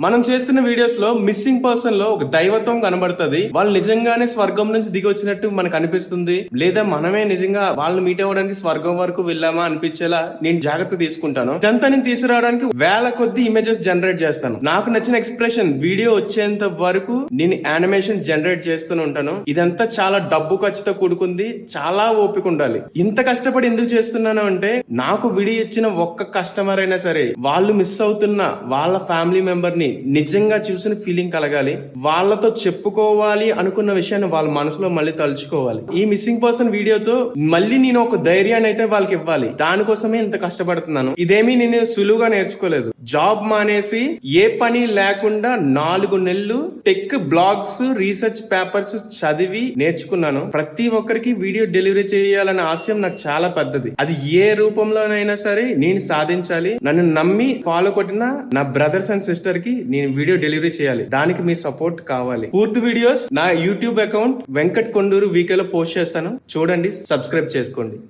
మనం చేస్తున్న వీడియోస్ లో మిస్సింగ్ పర్సన్ లో ఒక దైవత్వం కనబడుతుంది. వాళ్ళు నిజంగానే స్వర్గం నుంచి దిగి వచ్చినట్టు మనకు అనిపిస్తుంది, లేదా మనమే నిజంగా వాళ్ళని మీట్ అవ్వడానికి స్వర్గం వరకు వెళ్ళామా అనిపించేలా నేను జాగ్రత్త తీసుకుంటాను. ఇదంతా నేను తీసుకురావడానికి వేల కొద్ది ఇమేజెస్ జనరేట్ చేస్తాను. నాకు నచ్చిన ఎక్స్ప్రెషన్ వీడియో వచ్చేంత వరకు నేను యానిమేషన్ జనరేట్ చేస్తూనే ఉంటాను. ఇదంతా చాలా డబ్బు ఖర్చుతో కూడుకుంది, చాలా ఓపిక ఉండాలి. ఇంత కష్టపడి ఎందుకు చేస్తున్నాను అంటే, నాకు వీడియో ఇచ్చిన ఒక్క కస్టమర్ అయినా సరే వాళ్ళు మిస్ అవుతున్న వాళ్ళ ఫ్యామిలీ మెంబర్ ని నిజంగా చూసిన ఫీలింగ్ కలగాలి, వాళ్ళతో చెప్పుకోవాలి అనుకున్న విషయాన్ని వాళ్ళ మనసులో మళ్ళీ తలుచుకోవాలి. ఈ మిస్సింగ్ పర్సన్ వీడియోతో మళ్ళీ నేను ఒక ధైర్యాన్ని అయితే వాళ్ళకి ఇవ్వాలి. దానికోసమే ఇంత కష్టపడుతున్నాను. ఇదేమీ నేను సులువుగా నేర్చుకోలేదు. జాబ్ మానేసి ఏ పని లేకుండా 4 నెలలు టెక్ బ్లాగ్స్, రీసెర్చ్ పేపర్స్ చదివి నేర్చుకున్నాను. ప్రతి ఒక్కరికి వీడియో డెలివరీ చేయాలనే ఆశయం నాకు చాలా పెద్దది. అది ఏ రూపంలోనైనా సరే నేను సాధించాలి. నన్ను నమ్మి ఫాలో కొట్టిన నా బ్రదర్స్ అండ్ సిస్టర్ కి నేను వీడియో డెలివరీ చేయాలి. దానికి మీ సపోర్ట్ కావాలి. పూర్తి వీడియోస్ నా యూట్యూబ్ అకౌంట్ వెంకట్ కొండూరు వీకేలో పోస్ట్ చేస్తాను. చూడండి, సబ్స్క్రైబ్ చేసుకోండి.